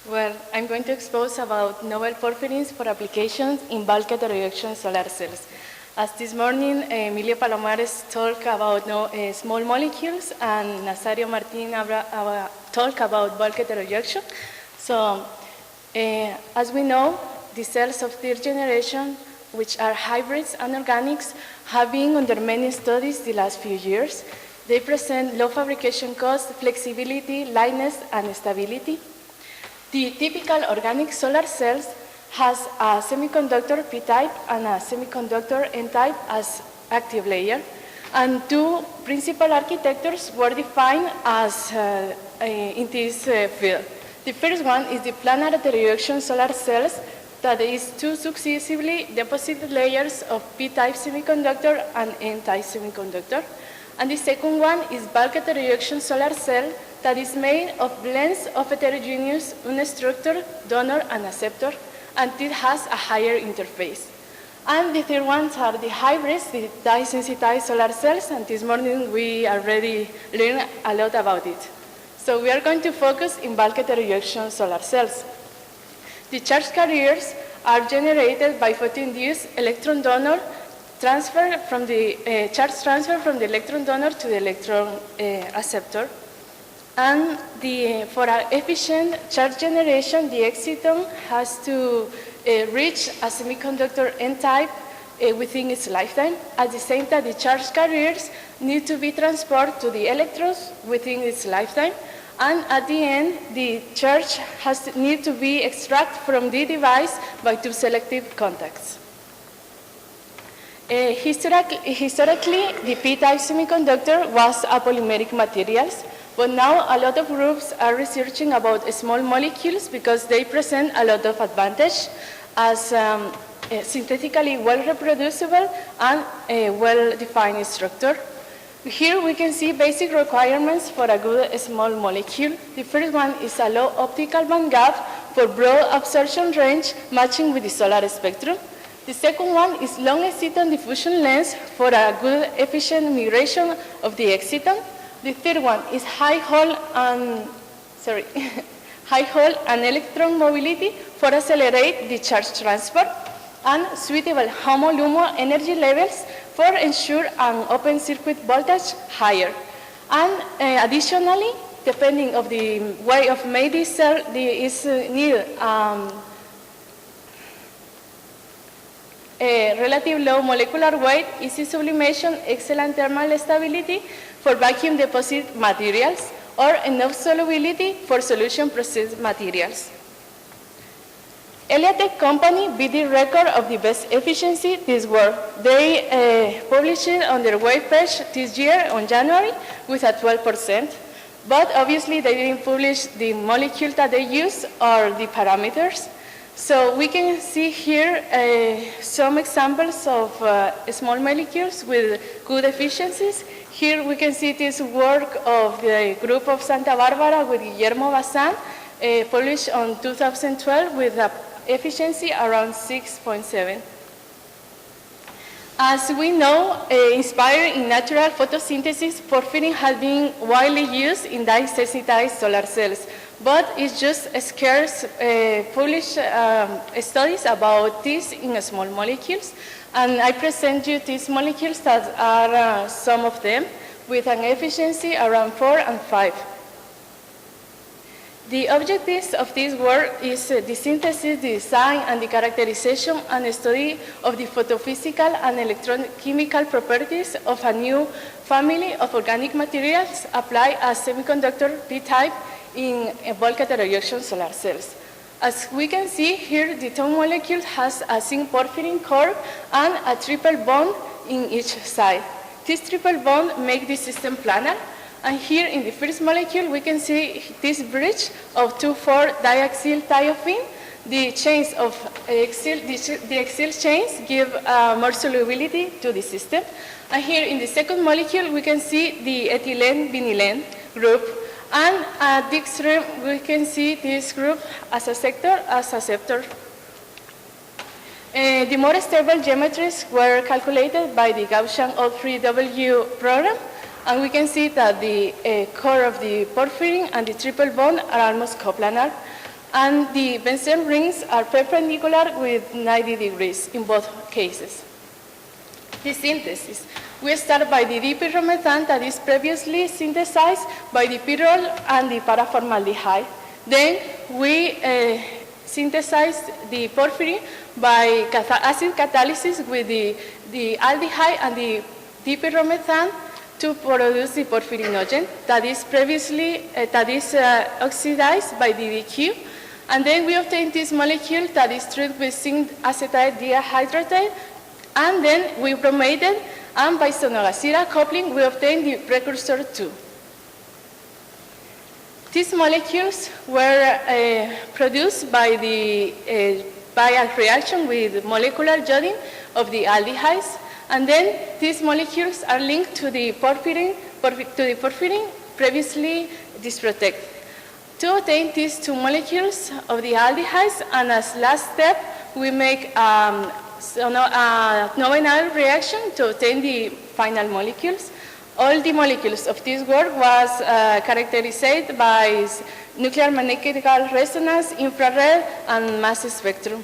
Well, I'm going to expose about novel porphyrins for applications in bulk heteroreaction solar cells. As this morning, Emilio Palomares talked about small molecules and Nazario Martin talked about bulk heteroreaction. So, as we know, the cells of third generation, which are hybrids and organics, have been under many studies the last few years. They present low fabrication cost, flexibility, lightness, and stability. The typical organic solar cells has a semiconductor P-type and a semiconductor N-type as active layer. And two principal architectures were defined as in this field. The first one is the planar heteroreaction solar cells that is two successively deposited layers of P-type semiconductor and N-type semiconductor. And the second one is bulk heteroreaction solar cell that is made of blends of heterogeneous unstructured donor and acceptor, and it has a higher interface. And the third ones are the hybrids, the dye-sensitized solar cells, and this morning we already learned a lot about it. So we are going to focus in bulk heteroreaction solar cells. The charge carriers are generated by photoinduced electron donor transfer from the charge transfer from the electron donor to the electron acceptor. And for an efficient charge generation, the exciton has to reach a semiconductor N-type within its lifetime. At the same time, the charge carriers need to be transported to the electrodes within its lifetime. And at the end, the charge needs to be extracted from the device by two selective contacts. Historically, the P-type semiconductor was a polymeric materials, but now a lot of groups are researching about small molecules because they present a lot of advantage as synthetically well reproducible and a well-defined structure. Here we can see basic requirements for a good small molecule. The first one is a low optical band gap for broad absorption range matching with the solar spectrum. The second one is long exciton diffusion length for a good efficient migration of the exciton. The third one is high Hall and electron mobility for accelerate the charge transfer, and suitable HOMO-LUMO energy levels for ensure an open circuit voltage higher. And additionally, depending of the way of made this cell, is needed a relative low molecular weight, easy sublimation, excellent thermal stability for vacuum deposit materials, or enough solubility for solution process materials. Eliatech company beat the record of the best efficiency this work. They published it on their web page this year on January with a 12%, but obviously they didn't publish the molecule that they use or the parameters. So we can see here some examples of small molecules with good efficiencies. Here we can see this work of the group of Santa Barbara with Guillermo Bazán, published on 2012 with an efficiency around 6.7. As we know, inspired in natural photosynthesis, porphyrin has been widely used in dye-sensitized solar cells, but it's just scarce published studies about this in small molecules. And I present you these molecules that are some of them with an efficiency around 4 and 5. The objectives of this work is the synthesis, the design, and the characterization and study of the photophysical and electrochemical properties of a new family of organic materials applied as semiconductor P-type in bulk heteroreaction solar cells. As we can see here, the two molecules has a zinc porphyrin core and a triple bond in each side. This triple bond makes the system planar. And here in the first molecule, we can see this bridge of 2,4-diaxyl thiophene. The chains of the axial chains give more solubility to the system. And here in the second molecule, we can see the ethylene-vinylene group. And at the extreme, we can see this group as a sector, as a acceptor. The more stable geometries were calculated by the Gaussian O3W program. And we can see that the core of the porphyrin and the triple bond are almost coplanar. and the benzene rings are perpendicular with 90 degrees in both cases. The synthesis. We start by the dipyromethane that is previously synthesized by the pyrrole and the paraformaldehyde. Then we synthesize the porphyrin by acid catalysis with the aldehyde and the dipyromethane to produce the porphyrinogen that is previously oxidized by the DQ. And then we obtain this molecule that is treated with zinc acetate dihydrate, and then we bromate it, and by sonogacira coupling we obtain the precursor 2. These molecules were produced by a reaction with molecular joining of the aldehydes, and then these molecules are linked to the porphyrin previously disprotected. To obtain these two molecules of the aldehydes, and as last step, we make novel reaction to obtain the final molecules. All the molecules of this work was characterized by nuclear magnetical resonance, infrared, and mass spectrum.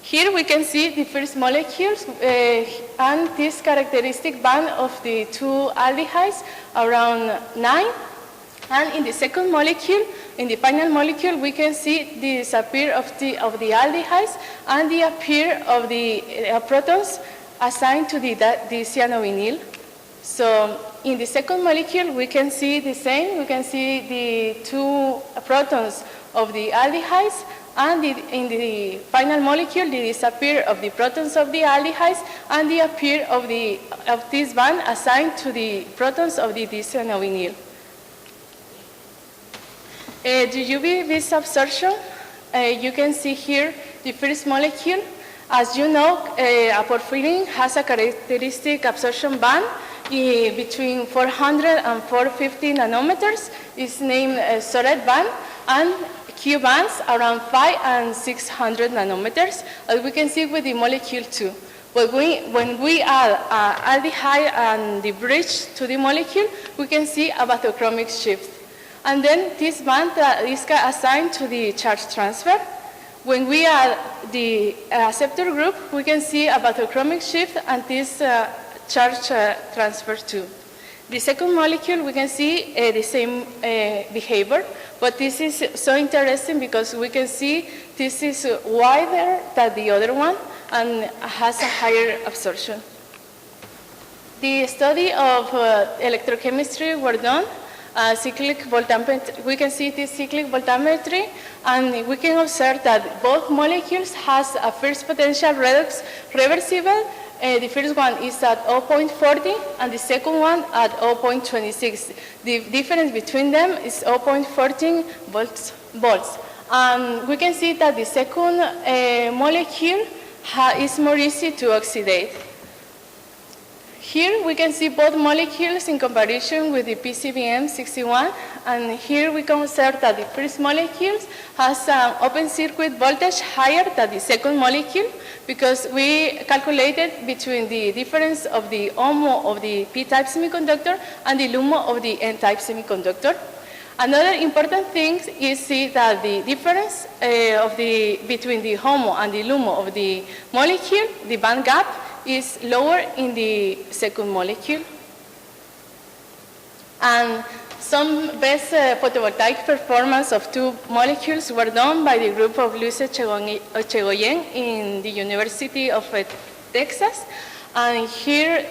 Here we can see the first molecules and this characteristic band of the two aldehydes around 9. And in the second molecule, in the final molecule, we can see the disappear of the aldehydes and the appear of the protons assigned to the cyanovinyl. So in the second molecule, we can see the same. We can see the two protons of the aldehydes, and in the final molecule, the disappear of the protons of the aldehydes and the appear of this band assigned to the protons of the cyanovinyl. The UV vis absorption, you can see here the first molecule. As you know, a porphyrin has a characteristic absorption band between 400 and 450 nanometers. It's named Soret band, and Q bands around 5 and 600 nanometers, as we can see with the molecule 2. But when we add aldehyde and the bridge to the molecule, we can see a bathochromic shift. And then this band is assigned to the charge transfer. When we add the acceptor group, we can see a bathochromic shift and this charge transfer too. The second molecule, we can see the same behavior, but this is so interesting because we can see this is wider than the other one and has a higher absorption. The study of electrochemistry were done. Cyclic voltammetry, we can see this cyclic voltammetry, and we can observe that both molecules has a first potential redox reversible. The first one is at 0.40 and the second one at 0.26. The difference between them is 0.14 volts. We can see that the second molecule is more easy to oxidate. Here we can see both molecules in comparison with the PCBM61, and here we can observe that the first molecule has an open circuit voltage higher than the second molecule because we calculated between the difference of the HOMO of the P-type semiconductor and the LUMO of the N-type semiconductor. Another important thing is that the difference between the HOMO and the LUMO of the molecule, the band gap, is lower in the second molecule. And some best photovoltaic performance of two molecules were done by the group of Luis Echegoyen in the University of Texas. And here,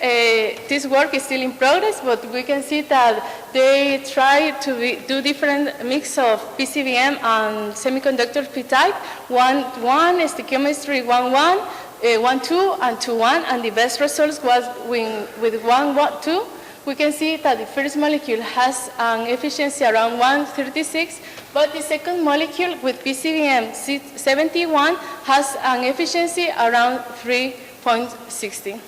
this work is still in progress, but we can see that they try to do different mix of PCBM and semiconductor P-type. One is the chemistry 1-1, 1-2, and 2-1, and the best results was with 1-2. We can see that the first molecule has an efficiency around 136, but the second molecule with PCBM 71 has an efficiency around 3.60.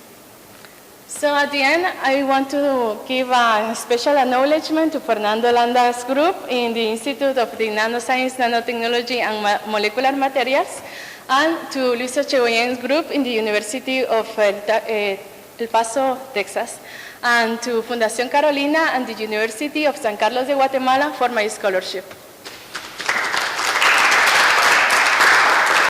So at the end, I want to give a special acknowledgement to Fernando Landa's group in the Institute of the Nanoscience, Nanotechnology, and Molecular Materials, and to Luis Echegoyen's group in the University of El Paso, Texas, and to Fundación Carolina and the University of San Carlos de Guatemala for my scholarship.